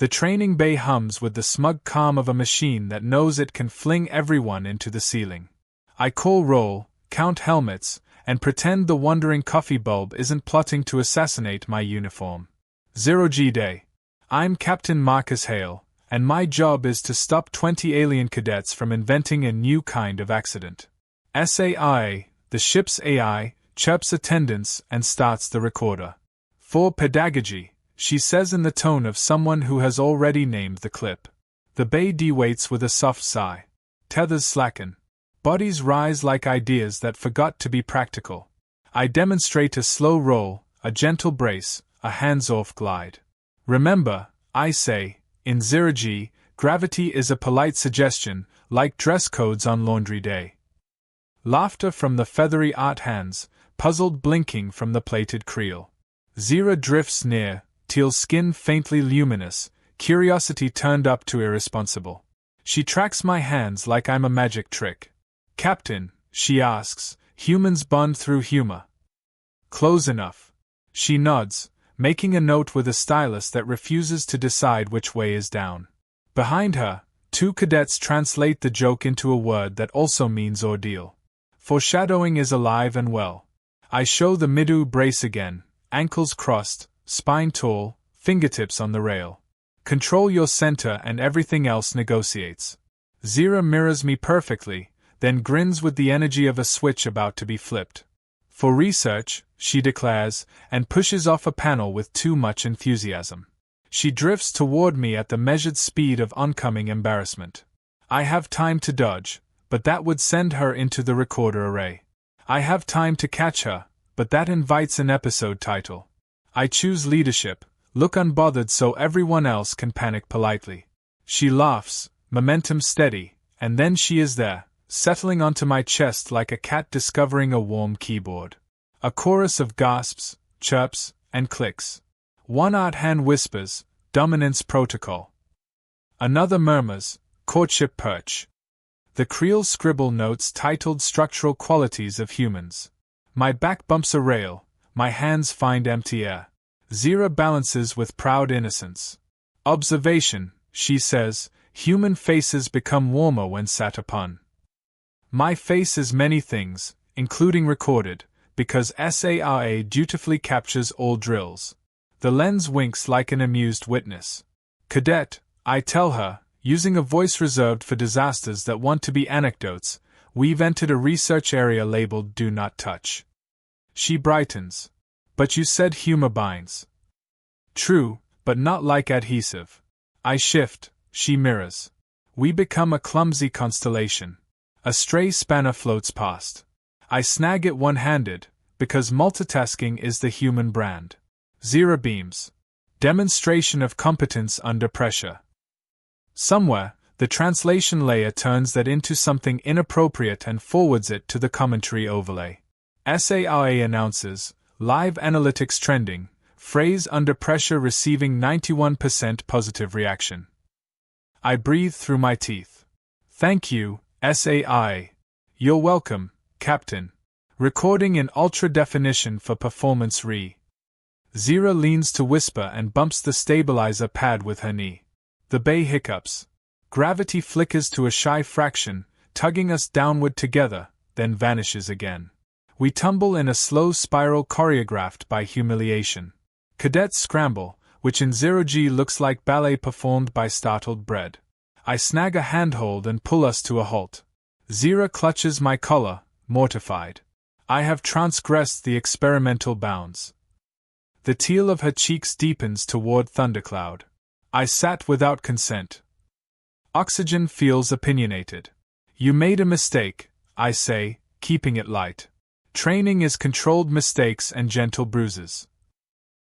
The training bay hums with the smug calm of a machine that knows it can fling everyone into the ceiling. I call roll, count helmets, and pretend the wandering coffee bulb isn't plotting to assassinate my uniform. 0G Day. I'm Captain Marcus Hale, and my job is to stop 20 alien cadets from inventing a new kind of accident. SAI, the ship's AI, chirps attendance and starts the recorder. For pedagogy, she says in the tone of someone who has already named the clip. The bay dewaits with a soft sigh. Tethers slacken. Bodies rise like ideas that forgot to be practical. I demonstrate a slow roll, a gentle brace, a hands-off glide. Remember, I say, in 0G, gravity is a polite suggestion, like dress codes on laundry day. Laughter from the feathery art hands, puzzled blinking from the plated creel. Zira drifts near, teal skin faintly luminous, curiosity turned up to irresponsible. She tracks my hands like I'm a magic trick. Captain, she asks, humans bond through humor. Close enough. She nods, making a note with a stylus that refuses to decide which way is down. Behind her, two cadets translate the joke into a word that also means ordeal. Foreshadowing is alive and well. I show the middle brace again, ankles crossed, spine tall, fingertips on the rail. Control your center and everything else negotiates. Zira mirrors me perfectly, then grins with the energy of a switch about to be flipped. For research, she declares, and pushes off a panel with too much enthusiasm. She drifts toward me at the measured speed of oncoming embarrassment. I have time to dodge, but that would send her into the recorder array. I have time to catch her, but that invites an episode title. I choose leadership, look unbothered so everyone else can panic politely. She laughs, momentum steady, and then she is there, settling onto my chest like a cat discovering a warm keyboard. A chorus of gasps, chirps, and clicks. One art hand whispers, dominance protocol. Another murmurs, courtship perch. The creel scribble notes titled Structural Qualities of Humans. My back bumps a rail, my hands find empty air. Zira balances with proud innocence. Observation, she says, human faces become warmer when sat upon. My face is many things, including recorded, because SARA dutifully captures all drills. The lens winks like an amused witness. Cadet, I tell her, using a voice reserved for disasters that want to be anecdotes, we've entered a research area labeled Do Not Touch. She brightens. But you said humor binds. True, but not like adhesive. I shift, she mirrors. We become a clumsy constellation. A stray spanner floats past. I snag it one-handed, because multitasking is the human brand. Zira beams. Demonstration of competence under pressure. Somewhere, the translation layer turns that into something inappropriate and forwards it to the commentary overlay. SARA announces, live analytics trending, phrase under pressure receiving 91% positive reaction. I breathe through my teeth. Thank you, SAI. You're welcome, Captain. Recording in ultra definition for performance re. Zira leans to whisper and bumps the stabilizer pad with her knee. The bay hiccups. Gravity flickers to a shy fraction, tugging us downward together, then vanishes again. We tumble in a slow spiral choreographed by humiliation. Cadets scramble, which in 0G looks like ballet performed by startled bread. I snag a handhold and pull us to a halt. Zira clutches my collar, mortified. I have transgressed the experimental bounds. The teal of her cheeks deepens toward thundercloud. I sat without consent. Oxygen feels opinionated. You made a mistake, I say, keeping it light. Training is controlled mistakes and gentle bruises.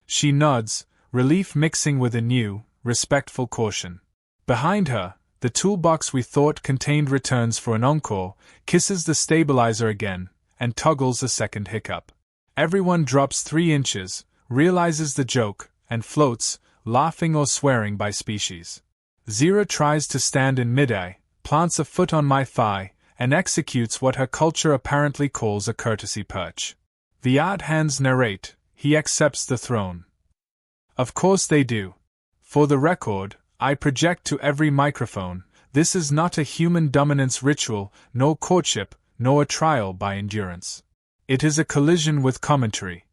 She nods, relief mixing with a new, respectful caution. Behind her, the toolbox we thought contained returns for an encore, kisses the stabilizer again, and toggles a second hiccup. Everyone drops 3 inches, realizes the joke, and floats, laughing or swearing by species. Zira tries to stand in mid-air, plants a foot on my thigh, and executes what her culture apparently calls a courtesy perch. The art hands narrate, he accepts the throne. Of course they do. For the record, I project to every microphone, this is not a human dominance ritual, no courtship, nor a trial by endurance. It is a collision with commentary.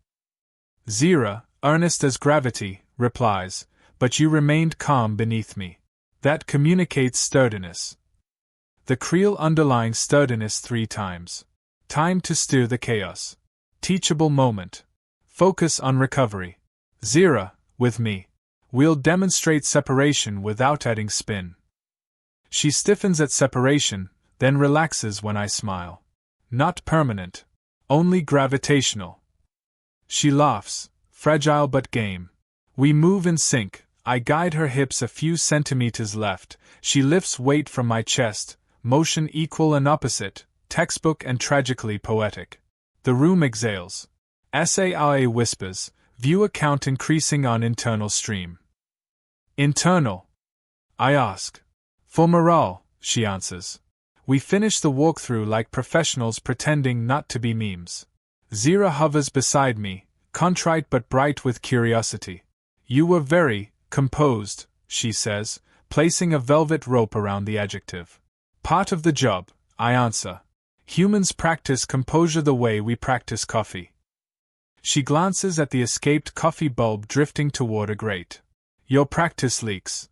Zira, earnest as gravity, replies, but you remained calm beneath me. That communicates sturdiness. The Creel underlying sturdiness 3 times. Time to steer the chaos. Teachable moment. Focus on recovery. Zira, with me. We'll demonstrate separation without adding spin. She stiffens at separation, then relaxes when I smile. Not permanent. Only gravitational. She laughs, fragile but game. We move in sync. I guide her hips a few centimeters left. She lifts weight from my chest, motion equal and opposite, textbook and tragically poetic. The room exhales. SAIA whispers, viewer count increasing on internal stream. Internal? I ask. For morale, she answers. We finish the walkthrough like professionals pretending not to be memes. Zira hovers beside me, contrite but bright with curiosity. You were very composed, she says, placing a velvet rope around the adjective. Part of the job, I answer. Humans practice composure the way we practice coffee. She glances at the escaped coffee bulb drifting toward a grate. Your practice leaks.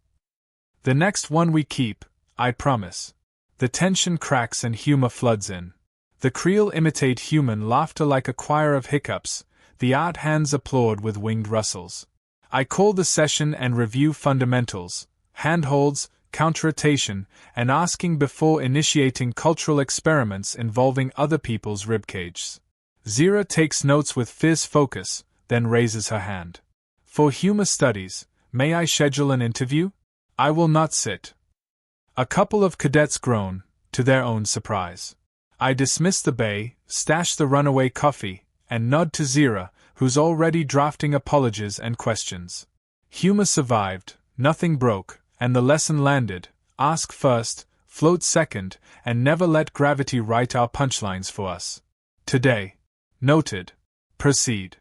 The next one we keep, I promise. The tension cracks and humor floods in. The Creel imitate human laughter like a choir of hiccups, the art hands applaud with winged rustles. I call the session and review fundamentals, handholds, counterrotation, and asking before initiating cultural experiments involving other people's ribcages. Zira takes notes with fierce focus, then raises her hand. For humor studies, may I schedule an interview? I will not sit. A couple of cadets groan, to their own surprise. I dismiss the bay, stash the runaway coffee, and nod to Zira, who's already drafting apologies and questions. Humor survived, nothing broke, and the lesson landed. Ask first, float second, and never let gravity write our punchlines for us. Today. Noted. Proceed.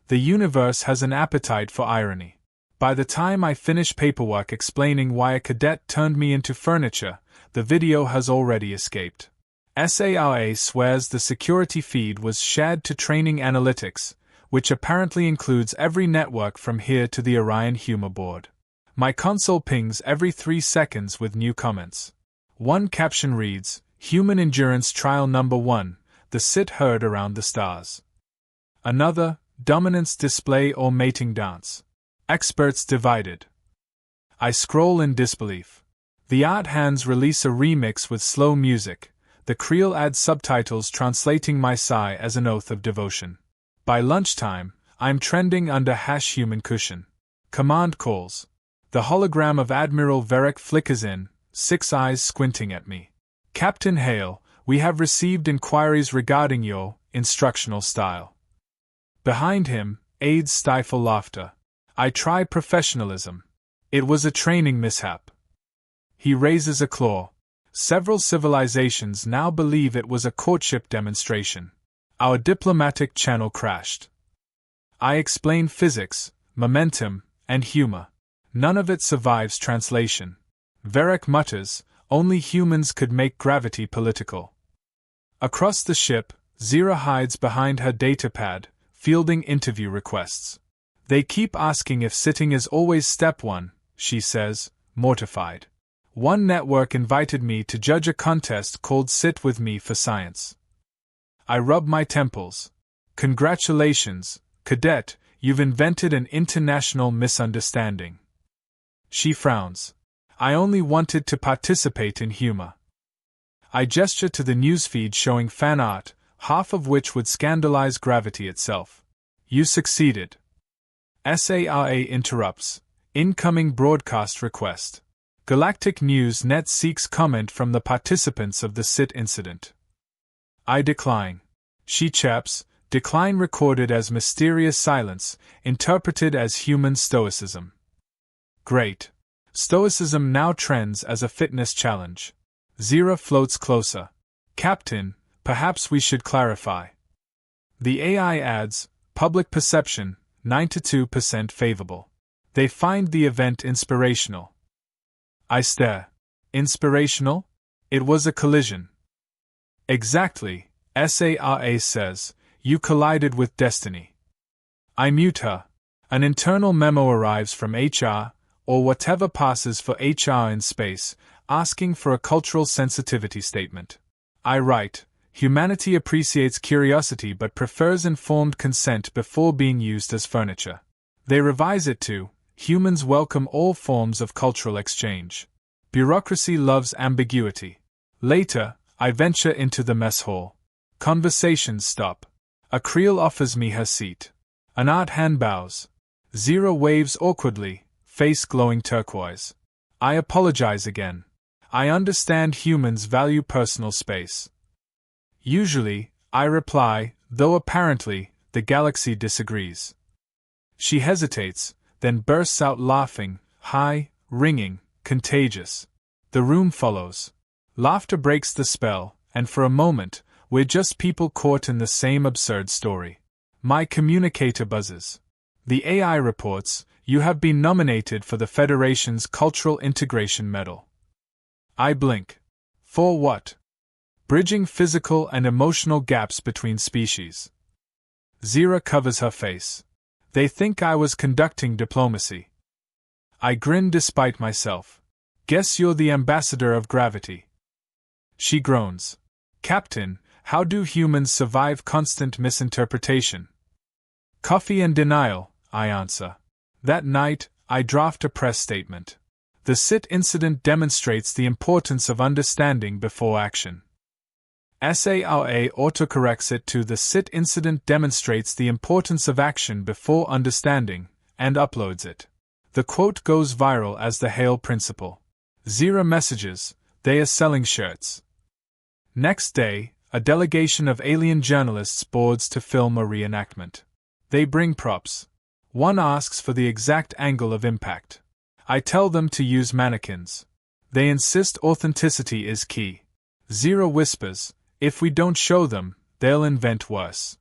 The universe has an appetite for irony. By the time I finish paperwork explaining why a cadet turned me into furniture, the video has already escaped. SAIA swears the security feed was shared to training analytics, which apparently includes every network from here to the Orion Humor Board. My console pings every 3 seconds with new comments. One caption reads, Human Endurance Trial Number 1, the sit heard around the stars. Another, Dominance Display or Mating Dance. Experts divided. I scroll in disbelief. The art hands release a remix with slow music. The Creel adds subtitles translating my sigh as an oath of devotion. By lunchtime, I'm trending under #HumanCushion. Command calls. The hologram of Admiral Varric flickers in, 6 eyes squinting at me. Captain Hale, we have received inquiries regarding your instructional style. Behind him, aides stifle laughter. I try professionalism. It was a training mishap. He raises a claw. Several civilizations now believe it was a courtship demonstration. Our diplomatic channel crashed. I explain physics, momentum, and humor. None of it survives translation. Varric mutters, only humans could make gravity political. Across the ship, Zira hides behind her datapad, fielding interview requests. They keep asking if sitting is always step 1, she says, mortified. One network invited me to judge a contest called Sit With Me for Science. I rub my temples. Congratulations, cadet, you've invented an international misunderstanding. She frowns. I only wanted to participate in humor. I gesture to the newsfeed showing fan art, half of which would scandalize gravity itself. You succeeded. SAIA interrupts. Incoming broadcast request. Galactic News Net seeks comment from the participants of the SIT incident. I decline. She chaps, decline recorded as mysterious silence, interpreted as human stoicism. Great. Stoicism now trends as a fitness challenge. Zira floats closer. Captain, perhaps we should clarify. The AI adds, public perception, 92% favorable. They find the event inspirational. I stare. Inspirational? It was a collision. Exactly, SARA says, you collided with destiny. I mute her. An internal memo arrives from HR, or whatever passes for HR in space, asking for a cultural sensitivity statement. I write, humanity appreciates curiosity but prefers informed consent before being used as furniture. They revise it to, humans welcome all forms of cultural exchange. Bureaucracy loves ambiguity. Later, I venture into the mess hall. Conversations stop. A Creole offers me her seat. An art hand bows. Zero waves awkwardly, face glowing turquoise. I apologize again. I understand humans value personal space. Usually, I reply, though apparently, the galaxy disagrees. She hesitates, then bursts out laughing, high, ringing, contagious. The room follows. Laughter breaks the spell, and for a moment, we're just people caught in the same absurd story. My communicator buzzes. The AI reports, you have been nominated for the Federation's Cultural Integration Medal. I blink. For what? Bridging physical and emotional gaps between species. Zira covers her face. They think I was conducting diplomacy. I grin despite myself. Guess you're the ambassador of gravity. She groans. Captain, how do humans survive constant misinterpretation? Coffee and denial, I answer. That night, I draft a press statement. The SIT incident demonstrates the importance of understanding before action. SARA autocorrects it to the SIT incident demonstrates the importance of action before understanding, and uploads it. The quote goes viral as the Hale Principle. Zira messages, they are selling shirts. Next day, a delegation of alien journalists boards to film a reenactment. They bring props. One asks for the exact angle of impact. I tell them to use mannequins. They insist authenticity is key. Zira whispers, if we don't show them, they'll invent worse.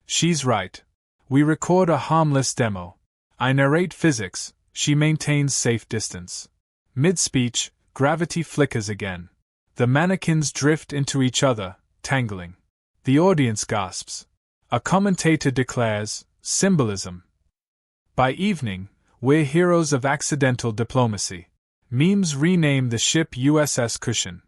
She's right. We record a harmless demo. I narrate physics, she maintains safe distance. Mid-speech, gravity flickers again. The mannequins drift into each other, tangling. The audience gasps. A commentator declares, symbolism. By evening, we're heroes of accidental diplomacy. Memes rename the ship USS Cushion.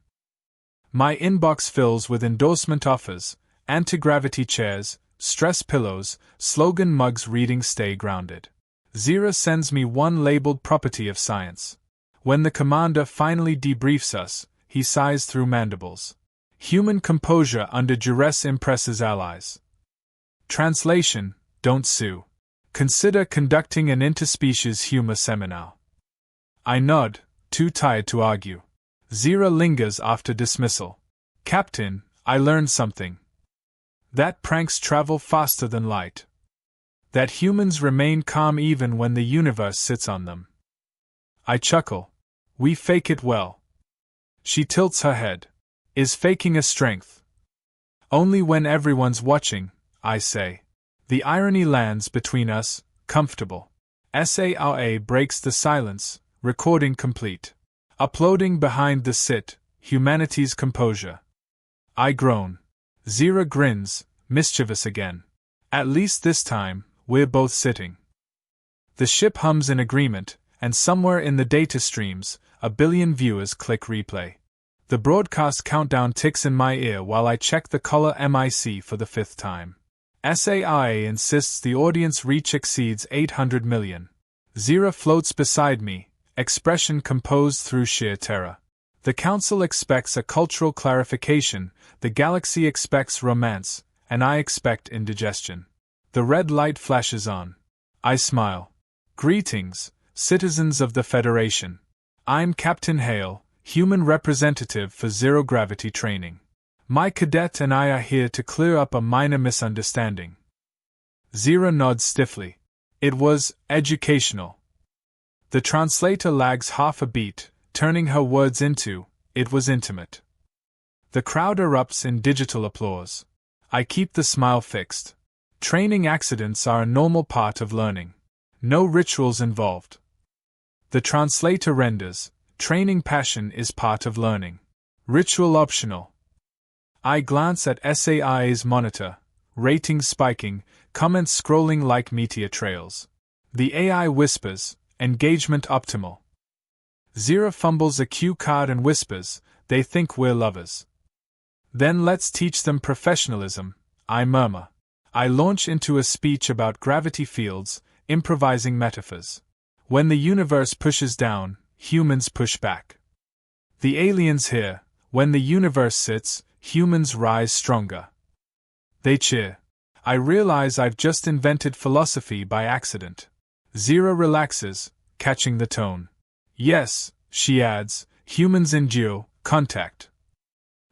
My inbox fills with endorsement offers, anti-gravity chairs, stress pillows, slogan mugs reading Stay Grounded. Zira sends me one labeled Property of Science. When the commander finally debriefs us, he sighs through mandibles. Human composure under duress impresses allies. Translation, don't sue. Consider conducting an interspecies humor seminar. I nod, too tired to argue. Zira lingers after dismissal. Captain, I learned something. That pranks travel faster than light. That humans remain calm even when the universe sits on them. I chuckle. We fake it well. She tilts her head. Is faking a strength? Only when everyone's watching, I say. The irony lands between us, comfortable. SARA breaks the silence, recording complete. Uploading behind the SIT, humanity's composure. I groan. Zira grins, mischievous again. At least this time, we're both sitting. The ship hums in agreement, and somewhere in the data streams, a billion viewers click replay. The broadcast countdown ticks in my ear while I check the color MIC for the 5th time. SAIA insists the audience reach exceeds 800 million. Zira floats beside me, expression composed through sheer terror. The council expects a cultural clarification, the galaxy expects romance, and I expect indigestion. The red light flashes on. I smile. Greetings, citizens of the Federation. I'm Captain Hale, human representative for zero-gravity training. My cadet and I are here to clear up a minor misunderstanding. Zira nods stiffly. It was educational. The translator lags half a beat, turning her words into, it was intimate. The crowd erupts in digital applause. I keep the smile fixed. Training accidents are a normal part of learning. No rituals involved. The translator renders, Training passion is part of learning. Ritual optional. I glance at SAI's monitor, ratings spiking, comments scrolling like meteor trails. The AI whispers, engagement optimal. Zira fumbles a cue card and whispers, they think we're lovers. Then let's teach them professionalism, I murmur. I launch into a speech about gravity fields, improvising metaphors. When the universe pushes down, humans push back. The aliens here, when the universe sits, humans rise stronger. They cheer. I realize I've just invented philosophy by accident. Zira relaxes, catching the tone. Yes, she adds, humans endure contact.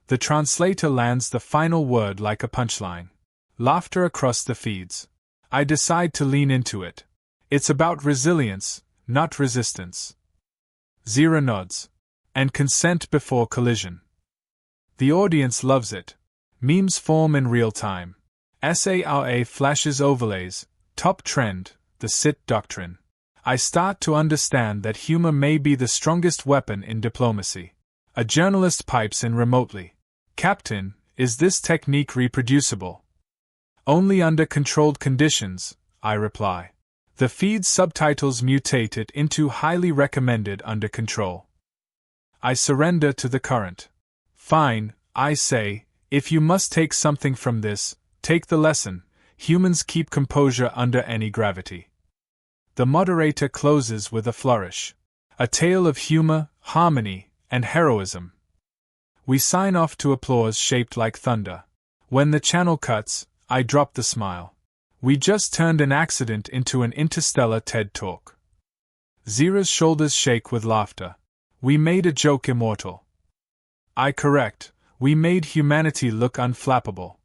The translator lands the final word like a punchline. Laughter across the feeds. I decide to lean into it. It's about resilience, not resistance. Zira nods. And consent before collision. The audience loves it. Memes form in real time. SARA flashes overlays, top trend, the SIT doctrine. I start to understand that humor may be the strongest weapon in diplomacy. A journalist pipes in remotely. Captain, is this technique reproducible? Only under controlled conditions, I reply. The feed's subtitles mutate it into highly recommended under control. I surrender to the current. Fine, I say, if you must take something from this, take the lesson. Humans keep composure under any gravity. The moderator closes with a flourish. A tale of humor, harmony, and heroism. We sign off to applause shaped like thunder. When the channel cuts, I drop the smile. We just turned an accident into an interstellar TED Talk. Zira's shoulders shake with laughter. We made a joke immortal. I correct, we made humanity look unflappable.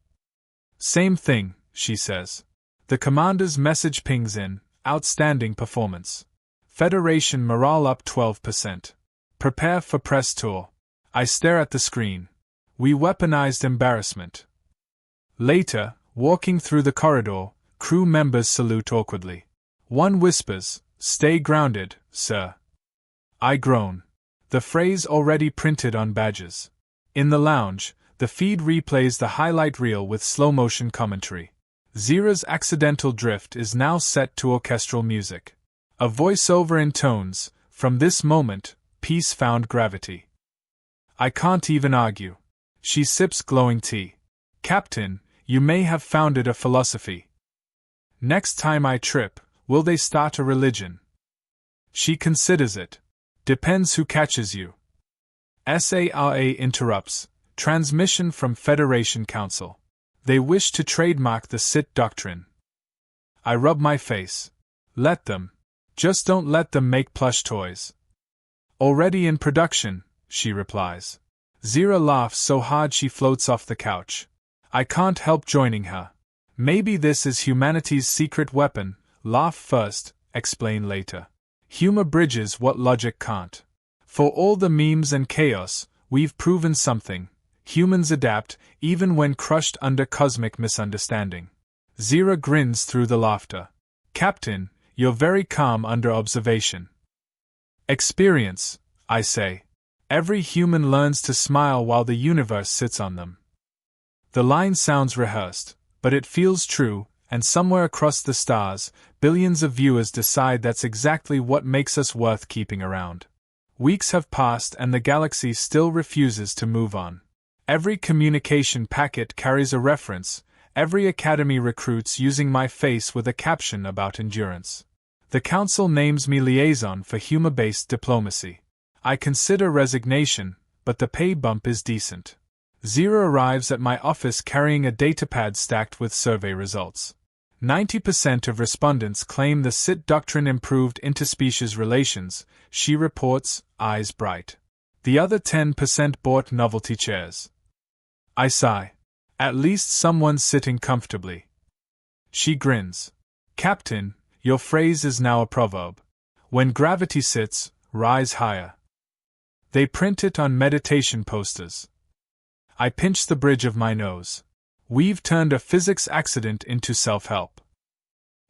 Same thing, she says. The commander's message pings in, outstanding performance. Federation morale up 12%. Prepare for press tour. I stare at the screen. We weaponized embarrassment. Later, walking through the corridor, crew members salute awkwardly. One whispers, "Stay grounded, sir." I groan. The phrase already printed on badges. In the lounge, the feed replays the highlight reel with slow-motion commentary. Zira's accidental drift is now set to orchestral music. A voiceover intones, "From this moment, peace found gravity." I can't even argue. She sips glowing tea. Captain, you may have founded a philosophy. Next time I trip, will they start a religion? She considers it. Depends who catches you. SARA interrupts. Transmission from Federation Council. They wish to trademark the SIT doctrine. I rub my face. Let them. Just don't let them make plush toys. Already in production, she replies. Zira laughs so hard she floats off the couch. I can't help joining her. Maybe this is humanity's secret weapon, laugh first, explain later. Humor bridges what logic can't. For all the memes and chaos, we've proven something. Humans adapt, even when crushed under cosmic misunderstanding. Zira grins through the laughter. Captain, you're very calm under observation. Experience, I say. Every human learns to smile while the universe sits on them. The line sounds rehearsed, but it feels true, and somewhere across the stars, billions of viewers decide that's exactly what makes us worth keeping around. Weeks have passed and the galaxy still refuses to move on. Every communication packet carries a reference, every academy recruits using my face with a caption about endurance. The council names me liaison for humor-based diplomacy. I consider resignation, but the pay bump is decent. Zira arrives at my office carrying a datapad stacked with survey results. 90% of respondents claim the SIT doctrine improved interspecies relations, she reports, eyes bright. The other 10% bought novelty chairs. I sigh. At least someone's sitting comfortably. She grins. Captain, your phrase is now a proverb. When gravity sits, rise higher. They print it on meditation posters. I pinch the bridge of my nose. We've turned a physics accident into self-help.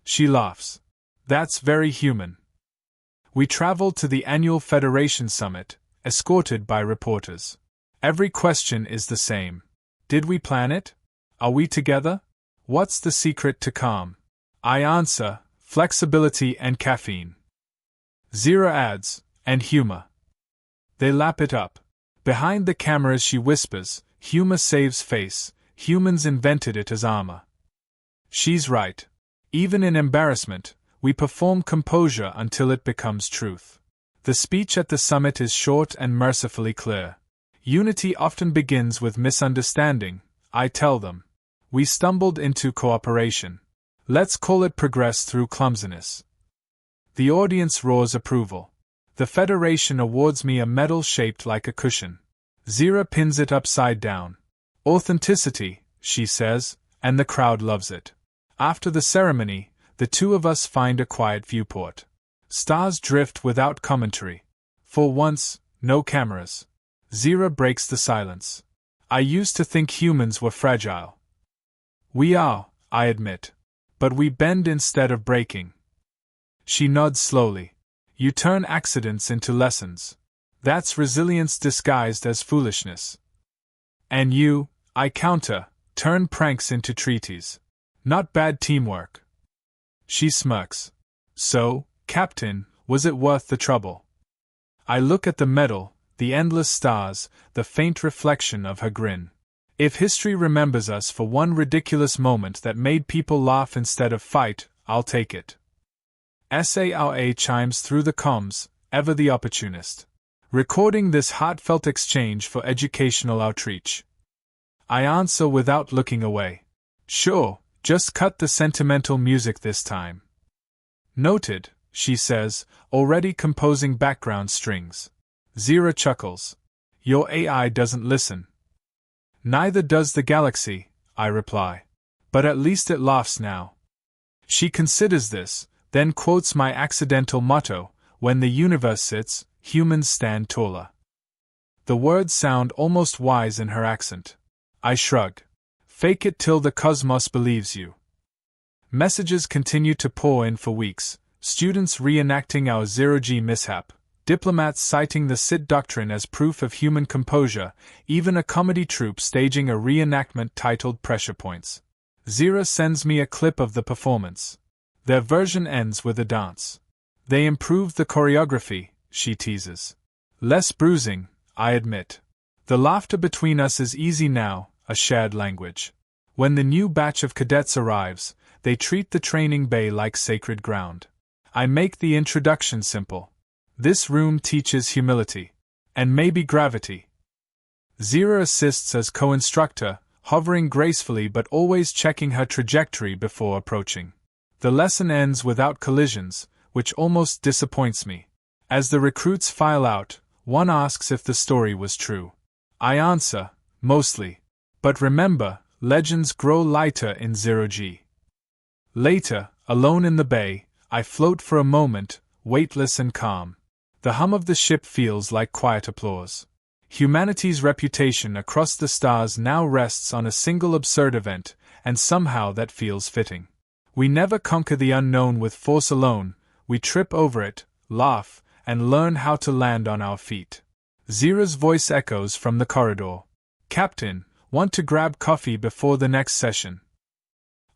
She laughs. That's very human. We traveled to the annual Federation Summit, escorted by reporters. Every question is the same. Did we plan it? Are we together? What's the secret to calm? I answer, flexibility and caffeine. Zira adds, and humor. They lap it up. Behind the cameras she whispers, humor saves face, humans invented it as armor. She's right. Even in embarrassment, we perform composure until it becomes truth. The speech at the summit is short and mercifully clear. Unity often begins with misunderstanding, I tell them. We stumbled into cooperation. Let's call it progress through clumsiness. The audience roars approval. The Federation awards me a medal shaped like a cushion. Zira pins it upside down. Authenticity, she says, and the crowd loves it. After the ceremony, the two of us find a quiet viewport. Stars drift without commentary. For once, no cameras. Zira breaks the silence. I used to think humans were fragile. We are, I admit. But we bend instead of breaking. She nods slowly. You turn accidents into lessons. That's resilience disguised as foolishness. And you, I counter, turn pranks into treaties. Not bad teamwork. She smirks. So, Captain, was it worth the trouble? I look at the medal, the endless stars, the faint reflection of her grin. If history remembers us for one ridiculous moment that made people laugh instead of fight, I'll take it. SARA chimes through the comms, ever the opportunist. Recording this heartfelt exchange for educational outreach. I answer without looking away. Sure, just cut the sentimental music this time. Noted, she says, already composing background strings. Zira chuckles. Your AI doesn't listen. Neither does the galaxy, I reply. But at least it laughs now. She considers this, then quotes my accidental motto, when the universe sits, humans stand taller. The words sound almost wise in her accent. I shrug. Fake it till the cosmos believes you. Messages continue to pour in for weeks, students reenacting our zero-G mishap, diplomats citing the SIT doctrine as proof of human composure, even a comedy troupe staging a reenactment titled Pressure Points. Zira sends me a clip of the performance. Their version ends with a dance. They improved the choreography, she teases. Less bruising, I admit. The laughter between us is easy now, a shared language. When the new batch of cadets arrives, they treat the training bay like sacred ground. I make the introduction simple. This room teaches humility. And maybe gravity. Zira assists as co-instructor, hovering gracefully but always checking her trajectory before approaching. The lesson ends without collisions, which almost disappoints me. As the recruits file out, one asks if the story was true. I answer, mostly. But remember, legends grow lighter in zero-G. Later, alone in the bay, I float for a moment, weightless and calm. The hum of the ship feels like quiet applause. Humanity's reputation across the stars now rests on a single absurd event, and somehow that feels fitting. We never conquer the unknown with force alone, we trip over it, laugh, and learn how to land on our feet. Zira's voice echoes from the corridor. Captain, want to grab coffee before the next session?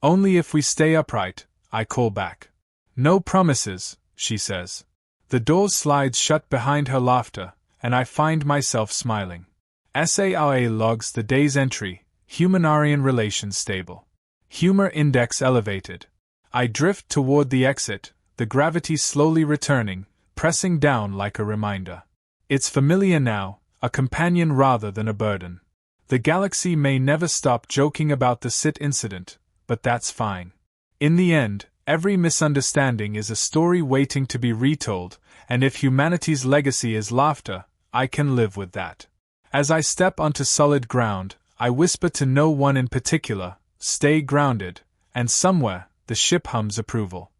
Only if we stay upright, I call back. No promises, she says. The door slides shut behind her laughter, and I find myself smiling. SARA logs the day's entry, human-Aryan relations stable. Humor index elevated. I drift toward the exit, the gravity slowly returning, pressing down like a reminder. It's familiar now, a companion rather than a burden. The galaxy may never stop joking about the SIT incident, but that's fine. In the end, every misunderstanding is a story waiting to be retold, and if humanity's legacy is laughter, I can live with that. As I step onto solid ground, I whisper to no one in particular, stay grounded, and somewhere, the ship hums approval.